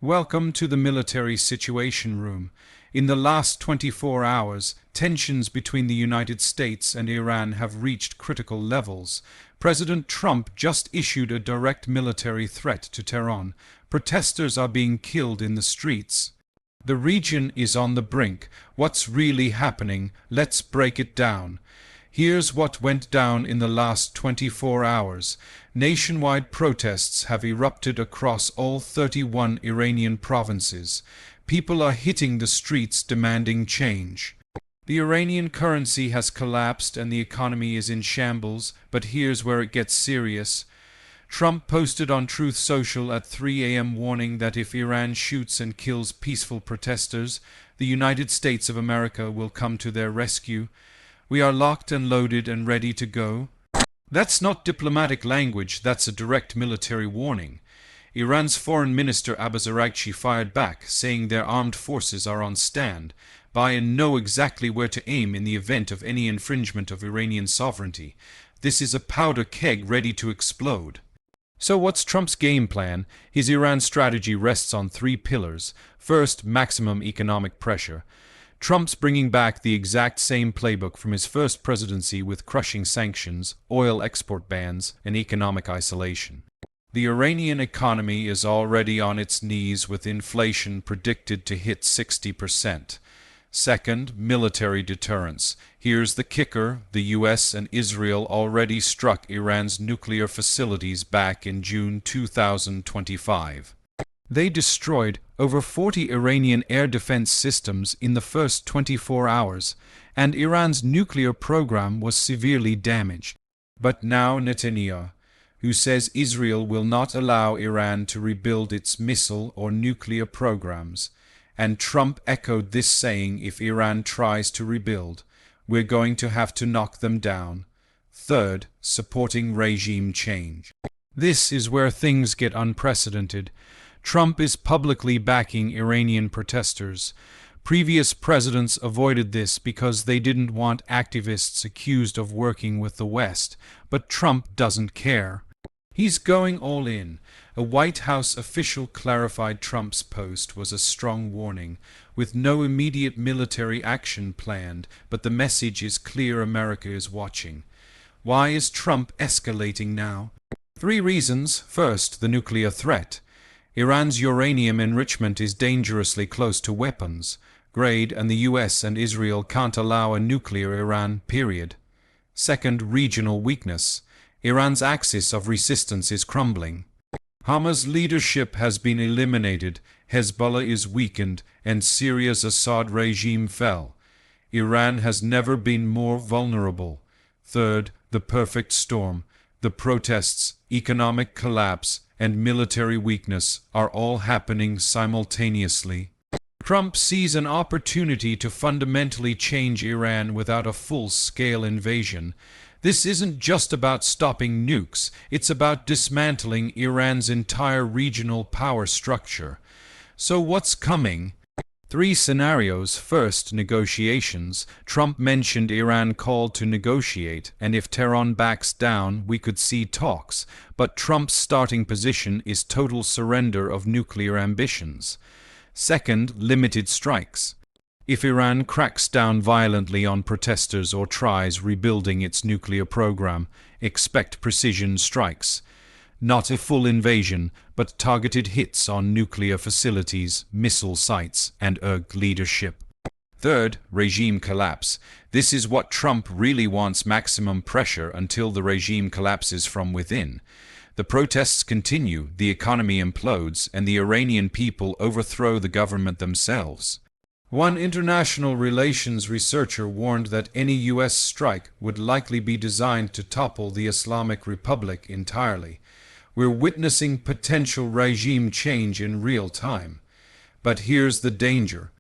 Welcome to the Military Situation Room. In the last 24 hours, tensions between the United States and Iran have reached critical levels. President Trump just issued a direct military threat to Tehran. Protesters are being killed in the streets. The region is on the brink. What's really happening? Let's break it down. Here's what went down in the last 24 hours. Nationwide protests have erupted across all 31 Iranian provinces. People are hitting the streets demanding change. The Iranian currency has collapsed and the economy is in shambles, but here's where it gets serious. Trump posted on Truth Social at 3 a.m. warning that if Iran shoots and kills peaceful protesters, the United States of America will come to their rescue. We are locked and loaded and ready to go. That's not diplomatic language, that's a direct military warning. Iran's Foreign Minister Abbas Araghchi fired back, saying their armed forces are on stand by and know exactly where to aim in the event of any infringement of Iranian sovereignty. This is a powder keg ready to explode. So what's Trump's game plan? His Iran strategy rests on three pillars. First, maximum economic pressure. Trump's bringing back the exact same playbook from his first presidency with crushing sanctions, oil export bans, and economic isolation. The Iranian economy is already on its knees with inflation predicted to hit 60%. Second, military deterrence. Here's the kicker: the US and Israel already struck Iran's nuclear facilities back in June 2025. They destroyed over 40 Iranian air defense systems in the first 24 hours, and Iran's nuclear program was severely damaged. But now Netanyahu, who says Israel will not allow Iran to rebuild its missile or nuclear programs, and Trump echoed this, saying if Iran tries to rebuild, we're going to have to knock them down. Third, supporting regime change. This is where things get unprecedented. Trump is publicly backing Iranian protesters. Previous presidents avoided this because they didn't want activists accused of working with the West, but Trump doesn't care. He's going all in. A White House official clarified Trump's post was a strong warning, with no immediate military action planned, but the message is clear: America is watching. Why is Trump escalating now? Three reasons. First, the nuclear threat. Iran's uranium enrichment is dangerously close to weapons grade, and the US and Israel can't allow a nuclear Iran, period. Second, regional weakness. Iran's axis of resistance is crumbling. Hamas leadership has been eliminated, Hezbollah is weakened, and Syria's Assad regime fell. Iran has never been more vulnerable. Third, the perfect storm. The protests, economic collapse, and military weakness are all happening simultaneously. Trump sees an opportunity to fundamentally change Iran without a full-scale invasion. This isn't just about stopping nukes, it's about dismantling Iran's entire regional power structure. So what's coming? Three scenarios. First, negotiations. Trump mentioned Iran called to negotiate, and if Tehran backs down, we could see talks. But Trump's starting position is total surrender of nuclear ambitions. Second, limited strikes. If Iran cracks down violently on protesters or tries rebuilding its nuclear program, expect precision strikes. Not a full invasion, but targeted hits on nuclear facilities, missile sites, and leadership. Third, regime collapse. This is what Trump really wants: maximum pressure until the regime collapses from within. The protests continue, the economy implodes, and the Iranian people overthrow the government themselves. One international relations researcher warned that any US strike would likely be designed to topple the Islamic Republic entirely. We're witnessing potential regime change in real time. But here's the danger.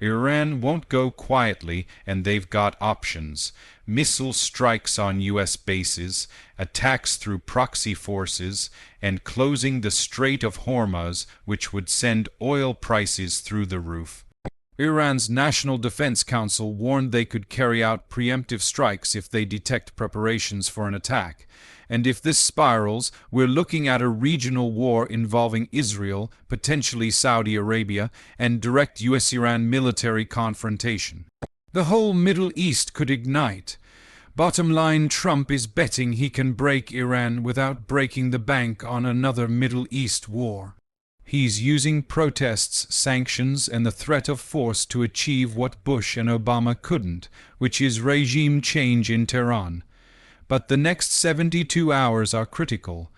Iran won't go quietly, and they've got options. Missile strikes on US bases, attacks through proxy forces, and closing the Strait of Hormuz, which would send oil prices through the roof. Iran's National Defense Council warned they could carry out preemptive strikes if they detect preparations for an attack. And if this spirals, we're looking at a regional war involving Israel, potentially Saudi Arabia, and direct US-Iran military confrontation. The whole Middle East could ignite. Bottom line, Trump is betting he can break Iran without breaking the bank on another Middle East war. He's using protests, sanctions, and the threat of force to achieve what Bush and Obama couldn't, which is regime change in Tehran. But the next 72 hours are critical.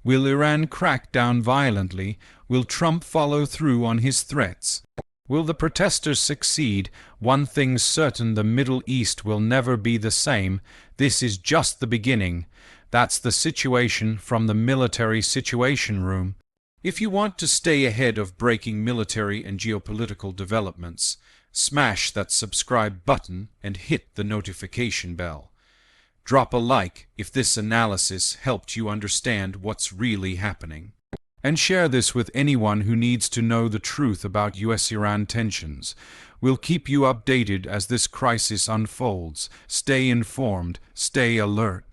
Will Iran crack down violently? Will Trump follow through on his threats? Will the protesters succeed? One thing's certain, the Middle East will never be the same. This is just the beginning. That's the situation from the military situation room. If you want to stay ahead of breaking military and geopolitical developments, smash that subscribe button and hit the notification bell. Drop a like if this analysis helped you understand what's really happening. And share this with anyone who needs to know the truth about US-Iran tensions. We'll keep you updated as this crisis unfolds. Stay informed, stay alert.